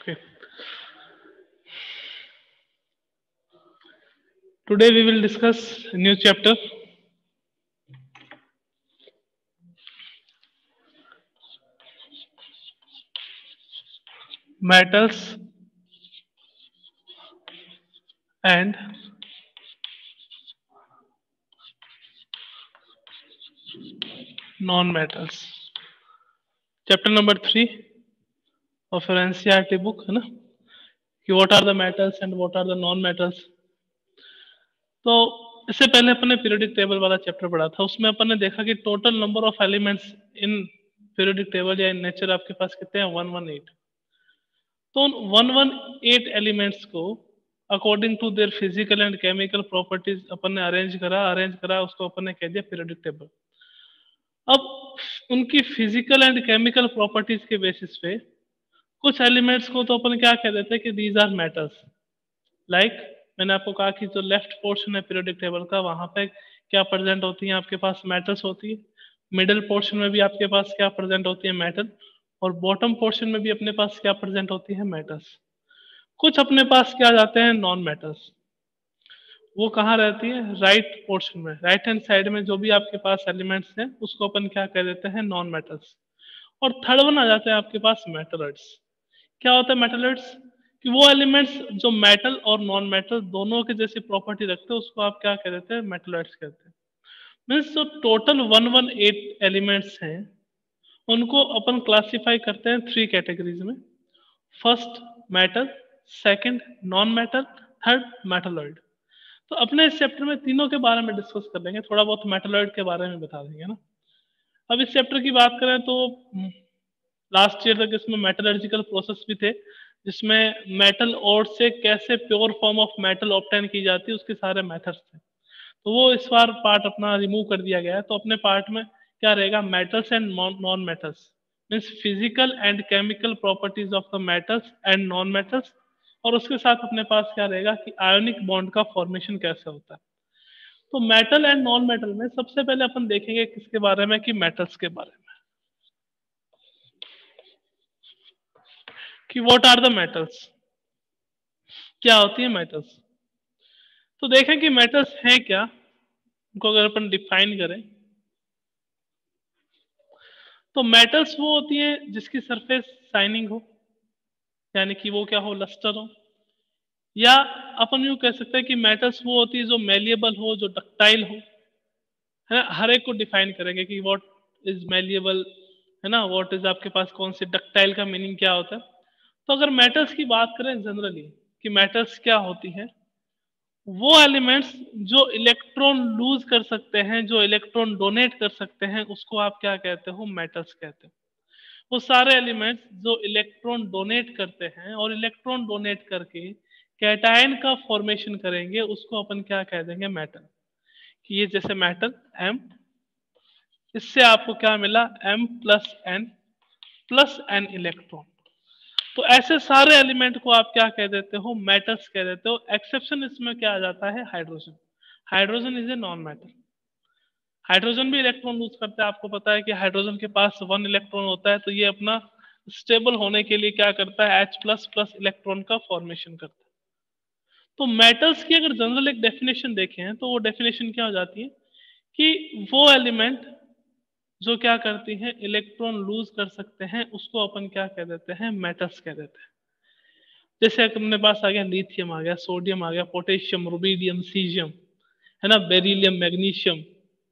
Okay. Today we will discuss a new chapter. Metals and non-metals. Chapter number 3 of your NCERT book है ना कि what are the metals and what are the non-metals. तो इससे पहले अपन ने periodic table वाला chapter पढ़ा था, उसमें अपन ने देखा कि total number of elements in periodic table या इन नेचर आपके पास कितने हैं 118. तो उन 118 एलिमेंट्स को according to their physical and chemical properties अपन ने अरेंज करा उसको अपन ने कह दिया पीरियोडिक टेबल. अब उनकी फिजिकल एंड केमिकल प्रॉपर्टीज के बेसिस पे कुछ एलिमेंट्स को तो अपन क्या कह देते हैं कि दीज आर मेटल्स. लाइक मैंने आपको कहा कि जो लेफ्ट पोर्शन है पीरियोडिक टेबल का वहां पे क्या प्रेजेंट होती है आपके पास मेटल्स होती है, मिडिल पोर्शन में भी आपके पास क्या प्रेजेंट होती है मेटल, और बॉटम पोर्शन में भी अपने पास क्या प्रेजेंट होती है मेटल्स. कुछ अपने पास क्या जाते हैं नॉन मेटल्स. वो कहाँ रहती है राइट पोर्शन में, राइट हैंड साइड में जो भी आपके पास एलिमेंट्स हैं उसको अपन क्या कह देते हैं नॉन मेटल्स. और थर्ड वन आ जाते हैं आपके पास मेटलॉइड्स. क्या होता है मेटलॉइड्स कि वो एलिमेंट्स जो मेटल और नॉन मेटल दोनों के जैसी प्रॉपर्टी रखते हैं उसको आप क्या कह देते हैं मेटलॉइड्स कहते हैं. मीन्स जो टोटल 118 एलिमेंट्स हैं उनको अपन क्लासिफाई करते हैं 3 कैटेगरीज में. First metal, second non metal, third metalloid. तो अपने इस चैप्टर में तीनों के बारे में डिस्कस कर लेंगे, थोड़ा बहुत मेटलॉइड के बारे में बता देंगे ना. अब इस चैप्टर की बात करें तो लास्ट ईयर तक इसमें मेटलर्जिकल प्रोसेस भी थे जिसमें मेटल और से कैसे pure form of metal obtain की जाती है उसके सारे मेथड्स थे. तो वो इस बार पार्ट अपना रिमूव कर दिया गया है. तो अपने पार्ट में क्या रहेगा metals and non metals, means physical and chemical properties of the metals and non metals. और उसके साथ अपने पास क्या रहेगा कि आयोनिक बॉन्ड का फॉर्मेशन कैसे होता है. तो मेटल एंड नॉन मेटल में सबसे पहले अपन देखेंगे किसके बारे में कि मेटल्स के बारे में कि व्हाट आर द मेटल्स, क्या होती है मेटल्स. तो देखें कि मेटल्स हैं क्या, उनको अगर अपन डिफाइन करें तो मेटल्स वो होती है जिसकी सरफेस शाइनिंग हो, यानी कि वो क्या हो लस्टर हो. या अपन यूं कह सकते हैं कि मेटल्स वो होती है जो मेलिएबल हो, जो डक्टाइल हो, है ना. हर एक को डिफाइन करेंगे कि व्हाट इज मेलिएबल, है ना, व्हाट इज आपके पास कौन सी डक्टाइल का मीनिंग क्या होता है. तो अगर मेटल्स की बात करें जनरली कि मेटल्स क्या होती है, वो एलिमेंट्स जो इलेक्ट्रॉन लूज कर सकते हैं, जो इलेक्ट्रॉन डोनेट कर सकते हैं उसको आप क्या कहते हो मेटल्स कहते हैं. वो सारे एलिमेंट्स जो इलेक्ट्रॉन डोनेट करते हैं और इलेक्ट्रॉन डोनेट करके कैटायन का फॉर्मेशन करेंगे उसको अपन क्या कह देंगे मेटल. कि ये जैसे मेटल एम, इससे आपको क्या मिला M+N इलेक्ट्रॉन. तो ऐसे सारे एलिमेंट को आप क्या कह देते हो मेटल्स कह देते हो. एक्सेप्शन इसमें क्या आ जाता है hydrogen. Hydrogen is a non metal. Hydrogen भी इलेक्ट्रॉन लूज करता है. आपको पता है कि हाइड्रोजन के पास 1 इलेक्ट्रॉन होता है, तो ये अपना स्टेबल होने के लिए क्या करता है H++ इलेक्ट्रॉन का फॉर्मेशन करता है. तो मेटल्स की अगर जनरल एक डेफिनेशन देखें तो वो डेफिनेशन क्या हो जाती है कि वो एलिमेंट जो क्या करती हैं इलेक्ट्रॉन लूज कर सकते हैं उसको अपन क्या कह देते हैं मेटल्स कह देते हैं. जैसे अपने पास आ गया लिथियम, आ गया सोडियम, आ गया पोटेशियम, रुबीडियम, सीजियम, है ना, बेरिलियम, मैग्नीशियम,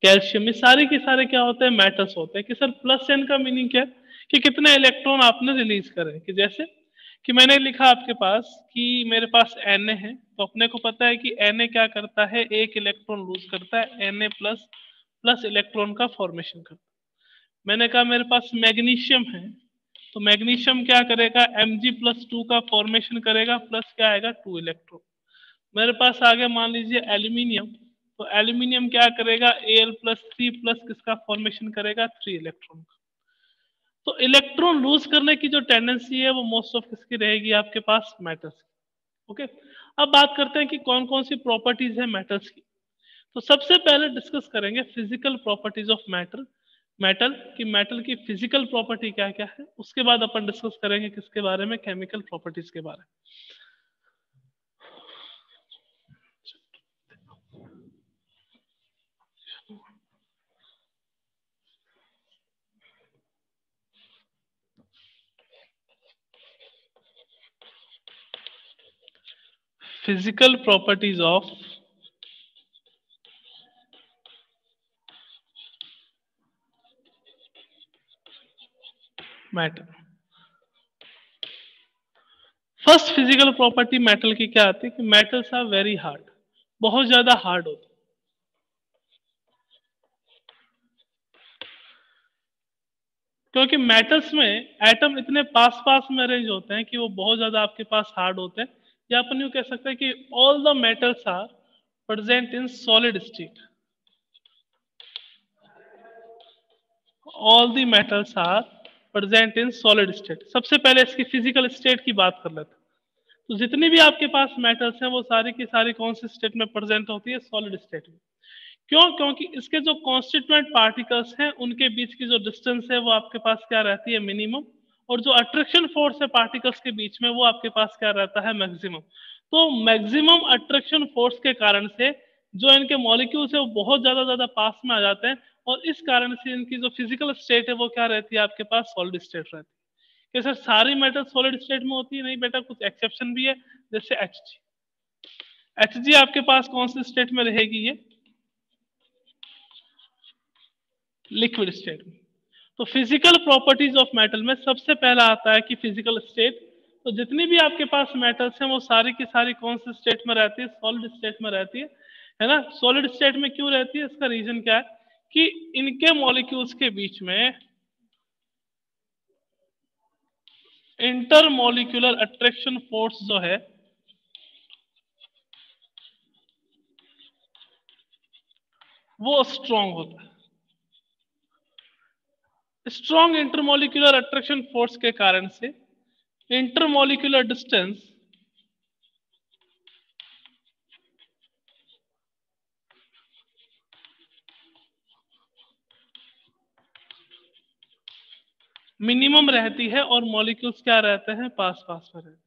कैल्शियम, ये सारे के सारे क्या होते हैं मेटल्स होते हैं. कि सर प्लस एन का मीनिंग क्या है कि कितने इलेक्ट्रॉन आपने रिलीज करे. कि जैसे कि मैंने लिखा आपके पास कि मेरे पास Na है, तो अपने को पता है कि Na क्या करता है, एक इलेक्ट्रॉन लूज करता है, Na++ इलेक्ट्रॉन का फॉर्मेशन करता है. मैंने कहा मेरे पास मैग्नीशियम है, तो मैग्नीशियम क्या करेगा Mg+2 का फॉर्मेशन करेगा, प्लस क्या आएगा 2 इलेक्ट्रॉन. मेरे पास आ गया मान लीजिए एल्यूमिनियम, तो एल्यूमिनियम क्या करेगा Al+3 प्लस किसका फॉर्मेशन करेगा 3 इलेक्ट्रॉन का. तो इलेक्ट्रॉन लूज करने की जो टेंडेंसी है वो मोस्ट ऑफ किसकी रहेगी आपके पास मेटल्स की. ओके. अब बात करते हैं कि कौन कौन सी प्रॉपर्टीज है मेटल्स की. तो सबसे पहले डिस्कस करेंगे physical properties of matter. Metal की फिजिकल प्रॉपर्टी क्या क्या है, उसके बाद अपन डिस्कस करेंगे किसके बारे में, केमिकल प्रॉपर्टीज के बारे में। Physical properties of metal. First physical property metal की क्या आती है कि मेटल्स आर वेरी हार्ड, बहुत ज्यादा हार्ड होते हैं। क्योंकि मेटल्स में एटम इतने पास पास में अरेंज होते हैं कि वो बहुत ज्यादा आपके पास हार्ड होते हैं, या अपन यूं कह सकते हैं कि all the metals are present in solid state. All the metals are present in solid state. सबसे पहले इसकी फिजिकल स्टेट की बात कर लेते हैं। तो जितनी भी आपके पास मेटल्स हैं वो सारी की सारी कौन सी स्टेट में प्रेजेंट होती है, सॉलिड स्टेट में। क्यों? क्योंकि इसके जो कॉन्स्टिट्यूएंट पार्टिकल्स हैं उनके बीच की जो डिस्टेंस है वो आपके पास क्या रहती है, मिनिमम, और जो अट्रैक्शन फोर्स है पार्टिकल्स के बीच में वो आपके पास क्या रहता है, मैक्सिमम। तो मैक्सिमम अट्रैक्शन फोर्स के कारण से जो इनके मॉलिक्यूल्स है वो बहुत ज्यादा पास में आ जाते हैं, और इस कारण से इनकी जो फिजिकल स्टेट है वो क्या रहती है, आपके पास सॉलिड स्टेट रहती है। कि सर सारी मेटल सॉलिड स्टेट में होती है? नहीं बेटा, कुछ एक्सेप्शन भी है, जैसे एच जी आपके पास कौन सी स्टेट में रहेगी, ये लिक्विड स्टेट में। तो फिजिकल प्रॉपर्टीज ऑफ मेटल में सबसे पहला आता है कि फिजिकल स्टेट। तो जितनी भी आपके पास मेटल्स हैं वो सारी की सारी कौन सी स्टेट में रहती है, सॉलिड स्टेट में रहती है ना। सॉलिड स्टेट में क्यों रहती है, इसका रीजन क्या है कि इनके मॉलिक्यूल्स के बीच में इंटरमॉलिक्यूलर अट्रैक्शन फोर्स जो है वो स्ट्रांग होता है। स्ट्रांग इंटरमॉलिक्यूलर अट्रैक्शन फोर्स के कारण से इंटरमॉलिक्यूलर डिस्टेंस मिनिमम रहती है और मॉलिक्यूल्स क्या रहते हैं, पास पास में रहते हैं।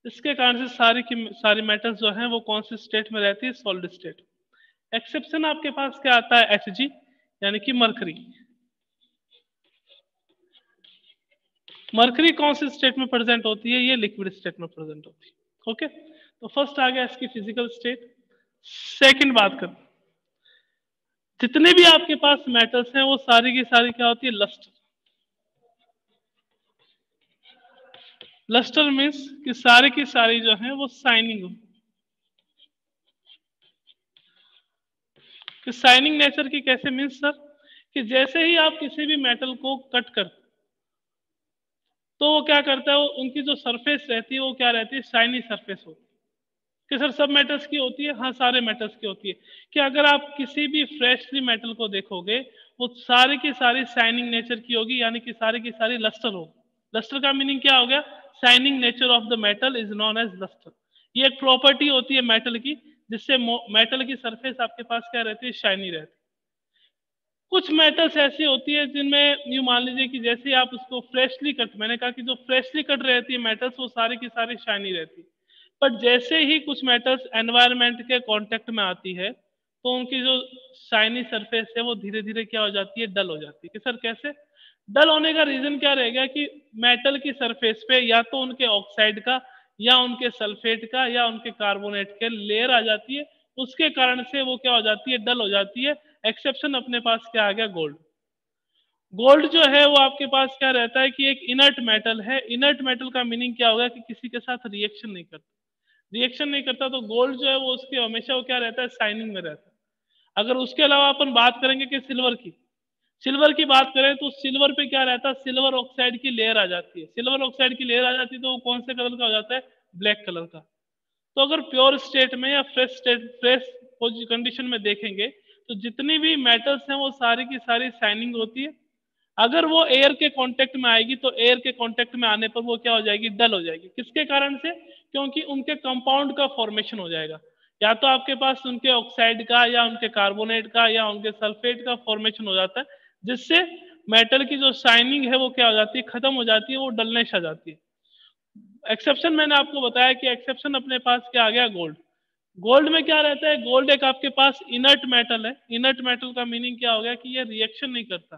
इसके कारण से सारी की सारी मेटल्स जो हैं वो कौन सी स्टेट में रहती है, सॉलिड स्टेट। एक्सेप्शन आपके पास क्या आता है, एच यानी कि मरकरी। मरकरी कौन सी स्टेट में प्रेजेंट होती है, ये लिक्विड स्टेट में प्रेजेंट होती है। ओके, तो फर्स्ट आ गया इसकी फिजिकल स्टेट। सेकंड बात कर, जितने भी आपके पास मेटल्स हैं वो सारी की सारी क्या होती है, लस्टर। लस्टर मीन्स कि सारी की सारी जो है वो शाइनिंग। कि शाइनिंग नेचर की कैसे, मीन्स सर कि जैसे ही आप किसी भी मेटल को कट कर, तो वो क्या करता है, वो उनकी जो सरफेस रहती है वो क्या रहती है, शाइनी सरफेस होती है। कि सर सब मेटल्स की होती है, हाँ सारे मेटल्स की होती है। कि अगर आप किसी भी फ्रेशली मेटल को देखोगे वो सारी की सारी शाइनिंग नेचर की होगी, यानी कि सारी की सारी लस्टर होगी। लस्टर का मीनिंग क्या हो गया, shining nature of the metal is known as lustre. ये एक प्रॉपर्टी होती है मेटल की, जिससे मेटल की सरफेस आपके पास क्या रहती है, शाइनी रहती है। कुछ मेटल्स ऐसी होती है जिनमें यूं मान लीजिए कि जैसे ही आप उसको फ्रेशली कट, मैंने कहा कि जो फ्रेशली कट रहती है मेटल्स वो सारी की सारी शाइनी रहती है। पर जैसे ही कुछ मेटल्स एनवायरनमेंट के कांटेक्ट में आती है तो उनकी जो शाइनी सरफेस है वो धीरे धीरे क्या हो जाती है, डल हो जाती है। कि सर कैसे डल होने का रीजन क्या रहेगा कि मेटल की सरफेस पे या तो उनके ऑक्साइड का या उनके सल्फेट का या उनके कार्बोनेट के लेयर आ जाती है, उसके कारण से वो क्या हो जाती है, डल हो जाती है। एक्सेप्शन अपने पास क्या आ गया, गोल्ड। गोल्ड जो है वो आपके पास क्या रहता है कि एक इनर्ट मेटल है। इनर्ट मेटल का मीनिंग क्या होगा कि किसी के साथ रिएक्शन नहीं करता। रिएक्शन नहीं करता तो गोल्ड जो है वो उसके हमेशा वो क्या रहता है, शाइनिंग में रहता है। अगर उसके अलावा अपन बात करेंगे कि सिल्वर की बात करें तो सिल्वर पे क्या रहता है, सिल्वर ऑक्साइड की लेयर आ जाती है। सिल्वर ऑक्साइड की लेयर आ जाती है तो वो कौन से कलर का हो जाता है, ब्लैक कलर का। तो अगर प्योर स्टेट में या फ्रेश कंडीशन में देखेंगे तो जितनी भी मेटल्स हैं वो सारी की सारी शाइनिंग होती है। अगर वो एयर के कांटेक्ट में आएगी तो एयर के कांटेक्ट में आने पर वो क्या हो जाएगी, डल हो जाएगी। किसके कारण से, क्योंकि उनके कंपाउंड का फॉर्मेशन हो जाएगा। या तो आपके पास उनके ऑक्साइड का या उनके कार्बोनेट का या उनके सल्फेट का फॉर्मेशन हो जाता है, जिससे मेटल की जो शाइनिंग है वो क्या हो जाती है, खत्म हो जाती है, वो डलनेस आ जाती है। एक्सेप्शन मैंने आपको बताया कि एक्सेप्शन अपने पास क्या आ गया, गोल्ड। गोल्ड में क्या रहता है, गोल्ड एक आपके पास इनर्ट मेटल है। इनर्ट मेटल का मीनिंग क्या हो गया कि ये रिएक्शन नहीं करता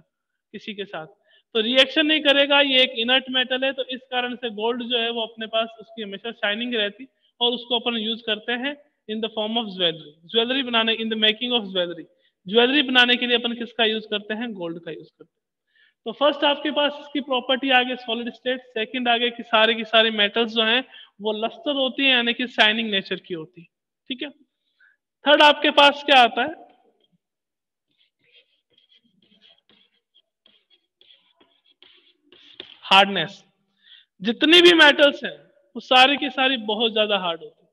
किसी के साथ, तो रिएक्शन नहीं करेगा, ये एक इनर्ट मेटल है, तो इस कारण से गोल्ड जो है वो अपने पास उसकी हमेशा शाइनिंग रहती, और उसको अपन यूज करते हैं in the form of jewellery. Jewellery बनाने, in the making of jewellery, jewellery बनाने के लिए अपन किसका यूज करते हैं, गोल्ड का यूज करते हैं। तो फर्स्ट आपके पास इसकी प्रॉपर्टी आ गई सॉलिड स्टेट, सेकंड आ गए कि सारे की सारी मेटल्स जो हैं वो लस्टर होती है, यानी कि शाइनिंग नेचर की होती है। ठीक है, थर्ड आपके पास क्या आता है, हार्डनेस। जितनी भी मेटल्स हैं वो सारी की सारी बहुत ज्यादा हार्ड होती है,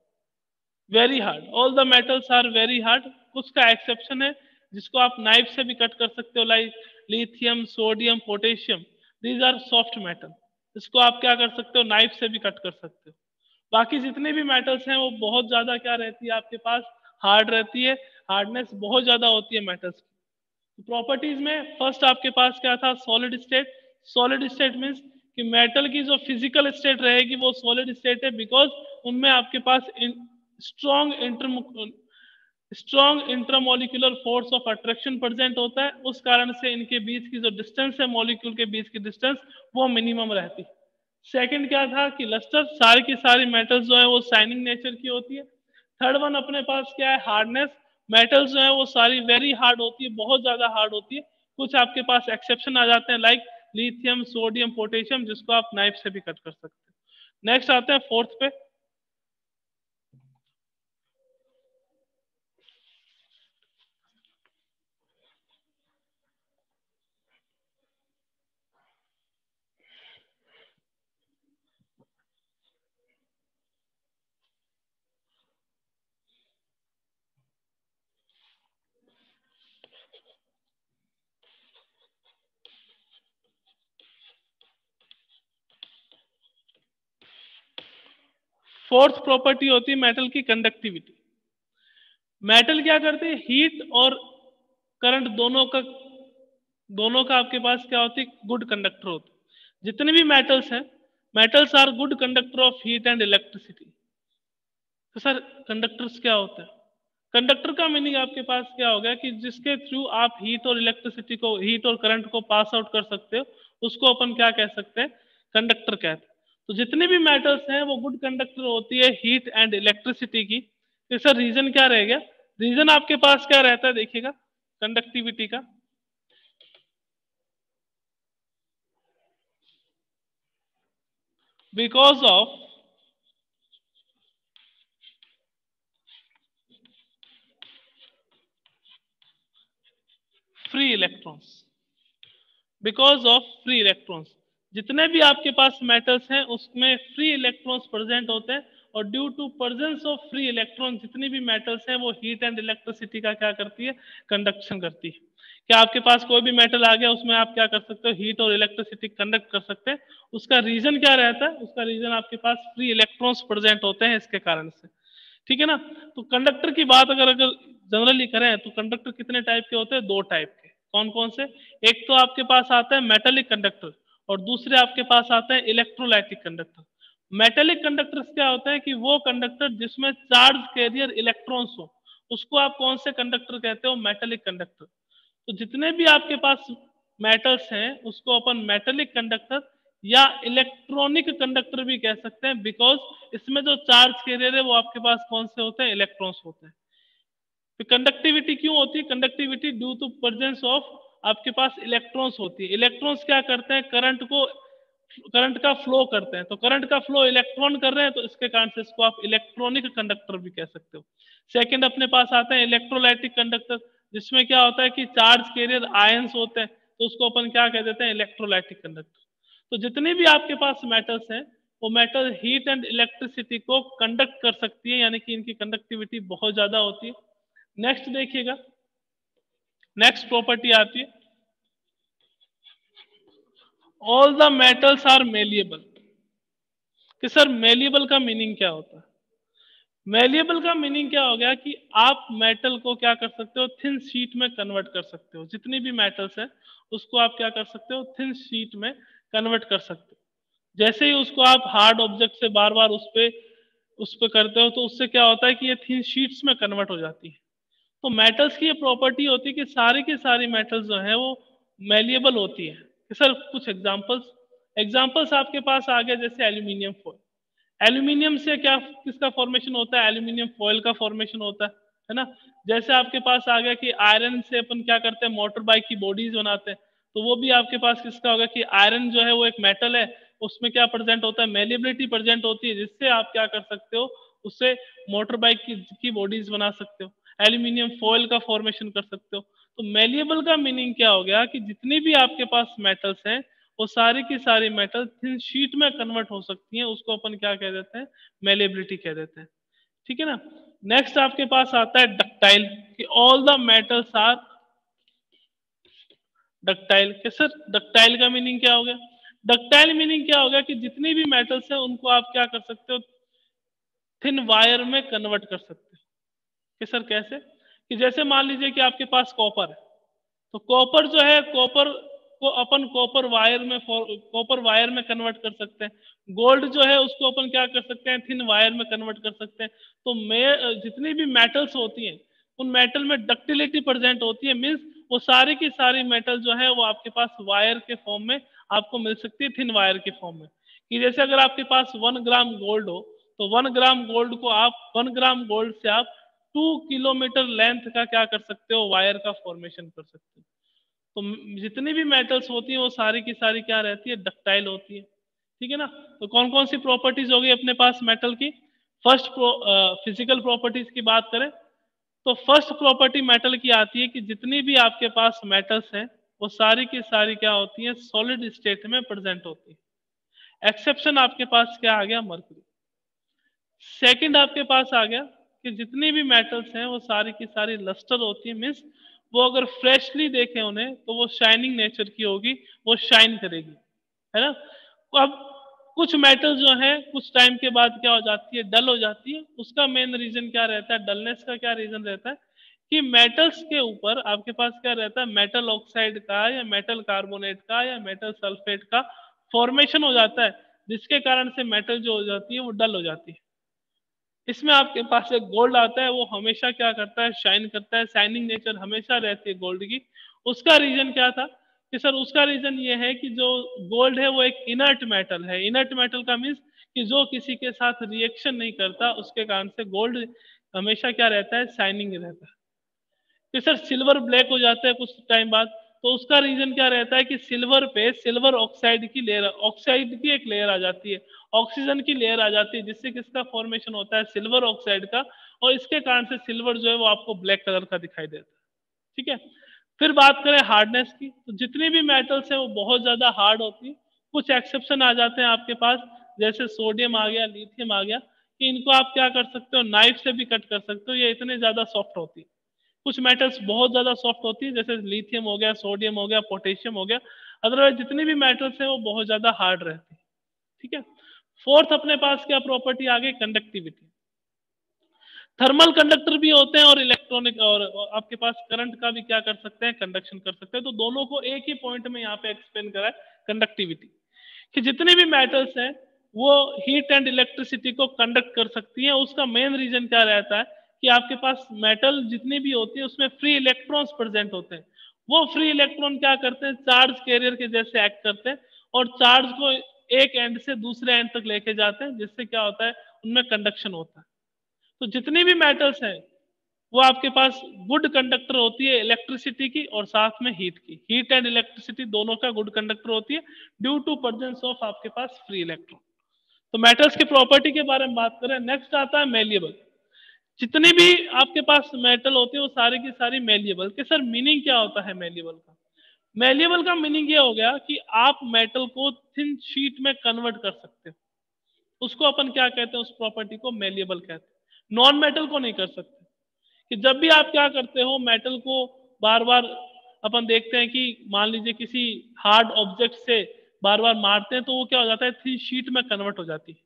very hard. All the metals are very hard. कुछ का एक्सेप्शन है जिसको आप नाइफ से भी कट कर सकते हो, like lithium, sodium, potassium, these are soft metal. इसको आप क्या कर सकते हो, नाइफ से भी कट कर सकते हो। बाकी जितने भी मेटल्स हैं वो बहुत ज्यादा क्या रहती है आपके पास, हार्ड रहती है, हार्डनेस बहुत ज्यादा होती है मेटल्स की। प्रॉपर्टीज में फर्स्ट आपके पास क्या था, solid state. Solid state means कि मेटल की जो फिजिकल स्टेट रहेगी वो सॉलिड स्टेट है, बिकॉज उनमें आपके पास strong intermolecular force of attraction present होता है, उस कारण से इनके बीच की जो डिस्टेंस है, मॉलिक्यूल के बीच की डिस्टेंस, वो मिनिमम रहती है। सेकंड क्या था कि लस्टर, सारी की सारी मेटल्स जो है वो शाइनिंग नेचर की होती है। थर्ड वन अपने पास क्या है, हार्डनेस। मेटल्स जो है वो सारी वेरी हार्ड होती है, बहुत ज्यादा हार्ड होती है। कुछ आपके पास एक्सेप्शन आ जाते हैं, लाइक लिथियम, सोडियम, पोटेशियम, जिसको आप नाइफ से भी कट कर सकते हैं। नेक्स्ट आते हैं फोर्थ पे, फोर्थ प्रॉपर्टी होती है मेटल की कंडक्टिविटी। मेटल क्या करते हैं, हीट और करंट दोनों का आपके पास क्या होती है, गुड कंडक्टर होते हैं। जितने भी मेटल्स हैं, metals are good conductor of heat and electricity. तो सर कंडक्टर्स क्या होते हैं, कंडक्टर का मीनिंग आपके पास क्या हो गया कि जिसके थ्रू आप हीट और इलेक्ट्रिसिटी को, हीट और करंट को पास आउट कर सकते हो, उसको अपन क्या कह सकते हैं, कंडक्टर कहते हैं। तो जितने भी मेटल्स हैं वो गुड कंडक्टर होती है हीट एंड इलेक्ट्रिसिटी की। तो सर रीजन क्या रहेगा, रीजन आपके पास क्या रहता है, देखिएगा कंडक्टिविटी का, because of free electrons, because of free electrons. जितने भी आपके पास मेटल्स हैं उसमें फ्री इलेक्ट्रॉन्स प्रेजेंट होते हैं, और due to presence of free electron जितनी भी मेटल्स हैं वो हीट एंड इलेक्ट्रिसिटी का क्या करती है, कंडक्शन करती है। क्या आपके पास कोई भी मेटल आ गया उसमें आप क्या कर सकते हो, हीट और इलेक्ट्रिसिटी कंडक्ट कर सकते हैं। उसका रीजन क्या रहता है, उसका रीजन आपके पास फ्री इलेक्ट्रॉन्स प्रेजेंट होते हैं, इसके कारण से। ठीक है ना। तो कंडक्टर की बात अगर अगर जनरली करें तो कंडक्टर कितने टाइप के होते हैं, दो टाइप के। कौन कौन से, एक तो आपके पास आता है मेटेलिक कंडक्टर, और दूसरे आपके पास आते हैं इलेक्ट्रोलाइटिक कंडक्टर। मेटेलिक कंडक्टर्स क्या होता है कि वो कंडक्टर जिसमें चार्ज कैरियर इलेक्ट्रॉन्स हो, उसको आप कौन से कंडक्टर कहते हो, मेटेलिक कंडक्टर। तो जितने भी आपके पास मेटल्स हैं उसको अपन मेटेलिक कंडक्टर या इलेक्ट्रॉनिक कंडक्टर भी कह सकते हैं, बिकॉज इसमें जो चार्ज कैरियर है वो आपके पास कौन से होते हैं, इलेक्ट्रॉन्स होते हैं। तो कंडक्टिविटी क्यों होती है, conductivity due to presence of आपके पास इलेक्ट्रॉन्स होती है। इलेक्ट्रॉन्स क्या करते हैं, करंट का फ्लो करते हैं, तो करंट का फ्लो इलेक्ट्रॉन कर रहे हैं, तो इसके कारण से इसको आप इलेक्ट्रॉनिक कंडक्टर भी कह सकते हो। सेकंड अपने पास आते हैं इलेक्ट्रोलाइटिक कंडक्टर, जिसमें क्या होता है कि चार्ज कैरियर आयंस होते हैं, तो उसको अपन क्या कह देते हैं, इलेक्ट्रोलाइटिक कंडक्टर। तो जितने भी आपके पास मेटल्स हैं वो मेटल हीट एंड इलेक्ट्रिसिटी को कंडक्ट कर सकती है, यानी कि इनकी कंडक्टिविटी बहुत ज्यादा होती है। नेक्स्ट देखिएगा, नेक्स्ट प्रॉपर्टी आती है all the metals are malleable. कि सर मेलिएबल का मीनिंग क्या होता है, मेलिएबल का मीनिंग क्या हो गया कि आप मेटल को क्या कर सकते हो, थिन शीट में कन्वर्ट कर सकते हो। जितनी भी मेटल्स है उसको आप क्या कर सकते हो, थिन शीट में कन्वर्ट कर सकते हो। जैसे ही उसको आप हार्ड ऑब्जेक्ट से बार बार उस पे करते हो तो उससे क्या होता है कि ये थिन शीट्स में कन्वर्ट हो जाती है। तो मेटल्स की ये प्रॉपर्टी होती है कि सारी की सारी मेटल्स जो है वो मेलिएबल होती है। कि सर कुछ एग्जांपल्स आपके पास आ गए, जैसे एल्यूमिनियम फॉयल। एल्यूमिनियम से क्या किसका फॉर्मेशन होता है, एल्यूमिनियम फॉयल का फॉर्मेशन होता है ना। जैसे आपके पास आ गया कि आयरन से अपन क्या करते हैं, मोटर बाइक की बॉडीज बनाते हैं, तो वो भी आपके पास किसका होगा कि आयरन जो है वो एक मेटल है, उसमें क्या प्रेजेंट होता है, मेलिएबिलिटी प्रेजेंट होती है, जिससे आप क्या कर सकते हो, उससे मोटर बाइक की बॉडीज बना सकते हो, एल्यूमिनियम फॉयल का फॉर्मेशन कर सकते हो। तो मेलिएबल का मीनिंग क्या हो गया कि जितनी भी आपके पास मेटल्स हैं वो सारी की सारी मेटल थिन शीट में कन्वर्ट हो सकती हैं, उसको अपन क्या कह देते हैं, मेलिएबिलिटी कह देते हैं। ठीक है ना। नेक्स्ट आपके पास आता है डक्टाइल, कि all the metals are ductile. के सर डक्टाइल का मीनिंग क्या हो गया, डक्टाइल मीनिंग क्या हो गया कि जितनी भी मेटल्स हैं उनको आप क्या कर सकते हो, थिन वायर में कन्वर्ट कर सकते हो। कि सर कैसे, कि जैसे मान लीजिए कि आपके पास कॉपर है, तो कॉपर जो है, कॉपर को अपन कॉपर वायर में कन्वर्ट कर सकते हैं। गोल्ड जो है उसको अपन क्या कर सकते हैं, थिन वायर में कन्वर्ट कर सकते हैं। तो जितनी भी मेटल्स होती हैं उन मेटल में डक्टिलिटी प्रेजेंट होती है, मींस वो सारी की सारी मेटल जो है वो आपके पास वायर के फॉर्म में आपको मिल सकती है, थिन वायर के फॉर्म में। कि जैसे अगर आपके पास 1 ग्राम गोल्ड हो, तो 1 ग्राम गोल्ड को आप 1 ग्राम गोल्ड से आप 2 किलोमीटर लेंथ का क्या कर सकते हो, वायर का फॉर्मेशन कर सकते हो। तो जितनी भी मेटल्स होती हैं वो सारी की सारी क्या रहती है, डक्टाइल होती है। ठीक है ना। तो कौन कौन सी प्रॉपर्टीज होगी अपने पास मेटल की। फर्स्ट फिजिकल प्रॉपर्टीज की बात करें तो फर्स्ट प्रॉपर्टी मेटल की आती है कि जितनी भी आपके पास मेटल्स हैं वो सारी की सारी क्या होती है, सॉलिड स्टेट में प्रेजेंट होती है। एक्सेप्शन आपके पास क्या आ गया, मर्क्यूरी। सेकंड आपके पास आ गया कि जितनी भी मेटल्स हैं वो सारी की सारी लस्टर होती है, मीन्स वो अगर फ्रेशली देखें उन्हें तो वो शाइनिंग नेचर की होगी, वो शाइन करेगी, है ना। तो अब कुछ मेटल जो है कुछ टाइम के बाद क्या हो जाती है, डल हो जाती है। उसका मेन रीजन क्या रहता है, डलनेस का क्या रीजन रहता है कि मेटल्स के ऊपर आपके पास क्या रहता है, मेटल ऑक्साइड का या मेटल कार्बोनेट का या मेटल सल्फेट का फॉर्मेशन हो जाता है, जिसके कारण से मेटल जो हो जाती है वो डल हो जाती है। इसमें आपके पास एक गोल्ड आता है, वो हमेशा क्या करता है, शाइन करता है, शाइनिंग नेचर हमेशा रहती है गोल्ड की। उसका रीजन क्या था कि सर उसका रीजन ये है कि जो गोल्ड है वो एक इनर्ट मेटल है। इनर्ट मेटल का मीन्स कि जो किसी के साथ रिएक्शन नहीं करता, उसके कारण से गोल्ड हमेशा क्या रहता है, शाइनिंग रहता है। कि सर सिल्वर ब्लैक हो जाता है कुछ टाइम बाद, तो उसका रीजन क्या रहता है कि सिल्वर पे सिल्वर ऑक्साइड की लेयर, ऑक्साइड की एक लेयर आ जाती है, ऑक्सीजन की लेयर आ जाती है, जिससे किसका फॉर्मेशन होता है, सिल्वर ऑक्साइड का। और इसके कारण से सिल्वर जो है वो आपको ब्लैक कलर का दिखाई देता है। ठीक है। फिर बात करें हार्डनेस की, तो जितनी भी मेटल्स है वो बहुत ज्यादा हार्ड होती है। कुछ एक्सेप्शन आ जाते हैं आपके पास, जैसे सोडियम आ गया, लिथियम आ गया, कि इनको आप क्या कर सकते हो, नाइफ से भी कट कर सकते हो, ये इतने ज्यादा सॉफ्ट होती है। कुछ मेटल्स बहुत ज्यादा सॉफ्ट होती है, जैसे लिथियम हो गया, सोडियम हो गया, पोटेशियम हो गया। अदरवाइज जितनी भी मेटल्स है वो बहुत ज्यादा हार्ड रहती है। ठीक है। फोर्थ अपने पास क्या प्रॉपर्टी आ गई, कंडक्टिविटी। थर्मल कंडक्टर भी होते हैं और इलेक्ट्रॉनिक, और आपके पास करंट का भी क्या कर सकते हैं, कंडक्शन कर सकते हैं। तो दोनों को एक ही पॉइंट में यहाँ पे एक्सप्लेन करा है, कंडक्टिविटी। कि जितनी भी मेटल्स हैं वो हीट एंड इलेक्ट्रिसिटी को कंडक्ट कर सकती हैं। उसका मेन रीजन क्या रहता है कि आपके पास मेटल जितनी भी होती है उसमें फ्री इलेक्ट्रॉन्स प्रेजेंट होते हैं। वो फ्री इलेक्ट्रॉन क्या करते हैं, चार्ज कैरियर के जैसे एक्ट करते हैं और चार्ज को एक एंड से दूसरे एंड तक लेके जाते हैं, जिससे क्या होता है, उनमें कंडक्शन होता है। तो जितनी भी मेटल्स हैं वो आपके पास गुड कंडक्टर होती है इलेक्ट्रिसिटी की और साथ में हीट की। हीट एंड इलेक्ट्रिसिटी दोनों का गुड कंडक्टर होती है ड्यू टू प्रेजेंस ऑफ आपके पास फ्री इलेक्ट्रॉन। तो मेटल्स की प्रॉपर्टी के बारे में बात करें, नेक्स्ट आता है मेलिएबल। जितनी भी आपके पास मेटल होती है वो सारी की सारी मेलिएबल। के सर मीनिंग क्या होता है मेलिएबल का। मेलिएबल का मीनिंग ये हो गया कि आप मेटल को थिन शीट में कन्वर्ट कर सकते हो, उसको अपन क्या कहते हैं, उस प्रॉपर्टी को मेलिएबल कहते हैं। नॉन मेटल को नहीं कर सकते। कि जब भी आप क्या करते हो, मेटल को बार बार अपन देखते हैं कि मान लीजिए किसी हार्ड ऑब्जेक्ट से बार बार मारते हैं तो वो क्या हो जाता है, थ्री शीट में कन्वर्ट हो जाती है।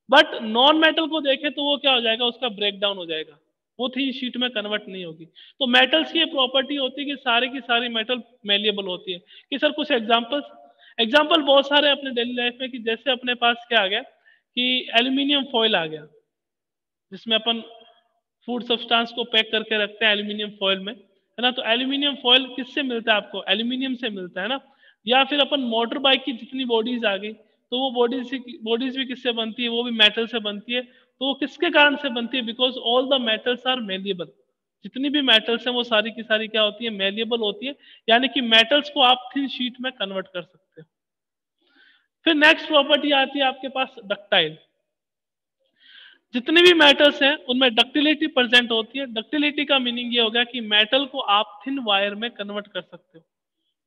बट नॉन मेटल को देखें तो वो क्या हो जाएगा, उसका ब्रेक डाउन हो जाएगा, वो थिन शीट में कन्वर्ट नहीं होगी। तो मेटल्स की ये प्रॉपर्टी होती है कि सारी की सारी मेटल मेलिएबल होती है। कि सर कुछ एग्जांपल बहुत सारे अपने डेली लाइफ में, कि जैसे अपने पास क्या आ गया कि एल्यूमिनियम फॉइल आ गया, जिसमें अपन फूड सब्सटेंस को पैक करके रखते हैं एल्यूमिनियम फॉइल में, है ना। तो एल्यूमिनियम फॉइल किससे मिलता है आपको, एल्यूमिनियम से मिलता है ना। या फिर अपन मोटर बाइक की जितनी बॉडीज आ गई, तो वो बॉडीज भी किससे बनती है, वो भी मेटल से बनती है। तो वो किसके कारण से बनती है, because all the metals are malleable. जितनी भी मेटल्स हैं वो सारी की सारी क्या होती है, मेलिएबल होती है, यानी कि मेटल्स को आप थिन शीट में कन्वर्ट कर सकते हो। फिर नेक्स्ट प्रॉपर्टी आती है आपके पास डक्टाइल। जितने भी मेटल्स हैं उनमें डक्टिलिटी प्रेजेंट होती है। डक्टिलिटी का मीनिंग ये हो गया कि मेटल को आप थिन वायर में कन्वर्ट कर सकते हो।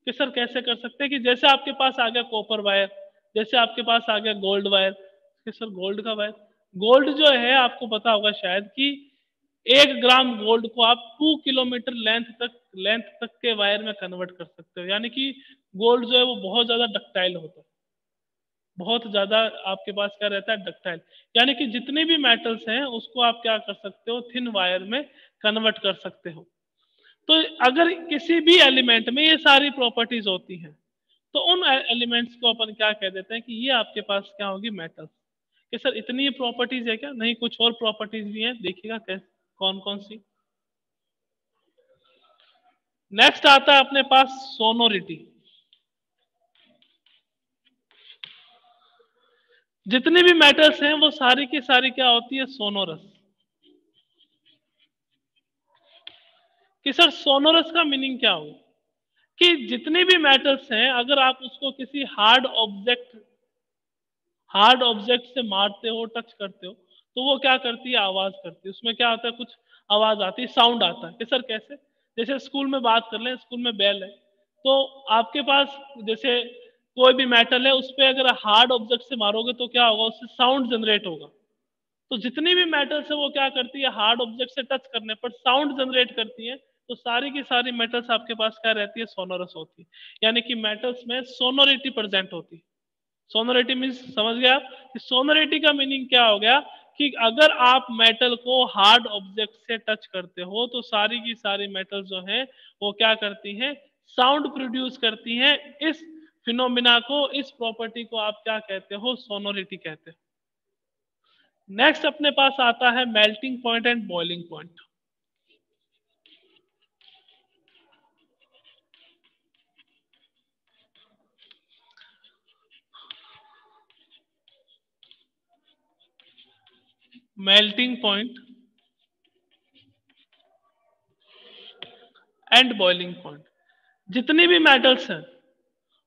कि सर कैसे कर सकते हैं, कि जैसे आपके पास आ गया कॉपर वायर, जैसे आपके पास आ गया गोल्ड वायर। कि सर गोल्ड का वायर, गोल्ड जो है आपको पता होगा शायद कि 1 ग्राम गोल्ड को आप 2 किलोमीटर लेंथ तक के वायर में कन्वर्ट कर सकते हो। यानी कि गोल्ड जो है वो बहुत ज्यादा डक्टाइल होता है, बहुत ज्यादा आपके पास क्या रहता है, डक्टाइल। यानी कि जितने भी मेटल्स हैं उसको आप क्या कर सकते हो, थिन वायर में कन्वर्ट कर सकते हो। तो अगर किसी भी एलिमेंट में ये सारी प्रॉपर्टीज होती हैं, तो उन एलिमेंट्स को अपन क्या कह देते हैं कि ये आपके पास क्या होगी, मेटल्स। कि सर इतनी प्रॉपर्टीज है क्या, नहीं, कुछ और प्रॉपर्टीज भी हैं, देखिएगा कैसे, कौन कौन सी। नेक्स्ट आता है अपने पास सोनोरिटी। जितनी भी मेटल्स हैं वो सारी की सारी क्या होती है, सोनोरस। कि सर सोनोरस का मीनिंग क्या होगा, कि जितने भी मेटल्स हैं अगर आप उसको किसी हार्ड ऑब्जेक्ट से मारते हो, टच करते हो, तो वो क्या करती है, आवाज करती है। उसमें क्या होता है, कुछ आवाज आती है, साउंड आता है। कि सर कैसे, जैसे स्कूल में बात कर लें, स्कूल में बेल है, तो आपके पास जैसे कोई भी मेटल है उस पर अगर हार्ड ऑब्जेक्ट से मारोगे तो क्या होगा, उससे साउंड जनरेट होगा। तो जितनी भी मेटल्स है वो क्या करती है, हार्ड ऑब्जेक्ट से टच करने पर साउंड जनरेट करती है। तो सारी की सारी मेटल्स आपके पास क्या रहती है, सोनोरस होती है। यानी कि मेटल्स में सोनोरिटी प्रेजेंट होती है। सोनोरिटी मीन्स समझ गया आप, कि सोनोरिटी का मीनिंग क्या हो गया, कि अगर आप मेटल को हार्ड ऑब्जेक्ट से टच करते हो तो सारी की सारी मेटल जो है वो क्या करती हैं, साउंड प्रोड्यूस करती हैं। इस फिनोमिना को, इस प्रॉपर्टी को आप क्या कहते हो, सोनोरिटी कहते हैं। नेक्स्ट अपने पास आता है melting point and boiling point. Melting point and boiling point. जितनी भी मेटल्स हैं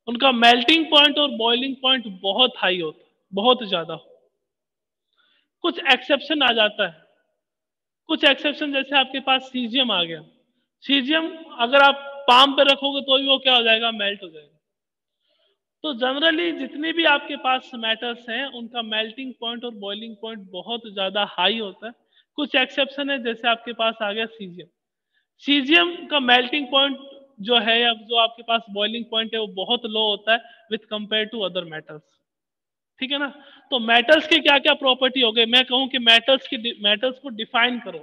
उनका मेल्टिंग पॉइंट और बॉइलिंग पॉइंट बहुत हाई होता है, बहुत ज्यादा। कुछ एक्सेप्शन आ जाता है, कुछ एक्सेप्शन, जैसे आपके पास सीजियम आ गया। सीजियम अगर आप पाम पे रखोगे तो भी वो क्या हो जाएगा, मेल्ट हो जाएगा। तो जनरली जितने भी आपके पास मेटल्स हैं उनका मेल्टिंग पॉइंट और बॉइलिंग पॉइंट बहुत ज्यादा हाई होता है। कुछ एक्सेप्शन है, जैसे आपके पास आ गया सीजियम। सीजियम का मेल्टिंग पॉइंट जो है, या जो आपके पास बॉइलिंग पॉइंट है, वो बहुत लो होता है with compare to other metals. ठीक है ना। तो मेटल्स की क्या क्या प्रॉपर्टी हो गई, मैं कहूं कि मेटल्स को डिफाइन करो,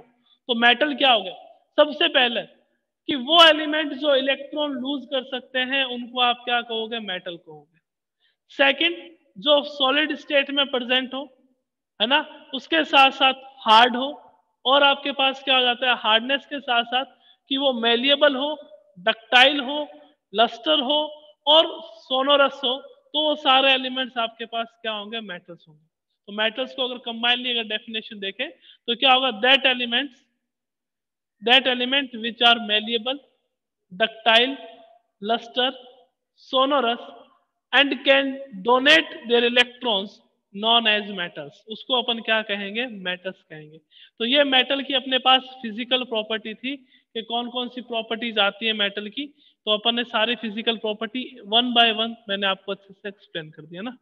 तो मेटल क्या हो गया, सबसे पहले कि वो एलिमेंट जो इलेक्ट्रॉन लूज कर सकते हैं उनको आप क्या कहोगे, मेटल कहोगे। सेकंड, जो सॉलिड स्टेट में प्रेजेंट हो, है ना, उसके साथ साथ हार्ड हो, और आपके पास क्या हो जाता है, हार्डनेस के साथ साथ कि वो मेलिएबल हो, डक्टाइल हो, लस्टर हो, और सोनोरस हो। तो वो सारे एलिमेंट्स आपके पास क्या होंगे, मेटल्स होंगे। तो मेटल्स को अगर कंबाइनली अगर डेफिनेशन देखें तो क्या होगा, that element which are malleable, ductile, luster, sonorous and can donate their electrons known as metals, उसको अपन क्या कहेंगे, मेटल्स कहेंगे। तो ये मेटल की अपने पास फिजिकल प्रॉपर्टी थी कि कौन कौन सी प्रॉपर्टीज आती है मेटल की। तो अपन ने सारी physical property one by one मैंने आपको अच्छे से एक्सप्लेन कर दिया ना।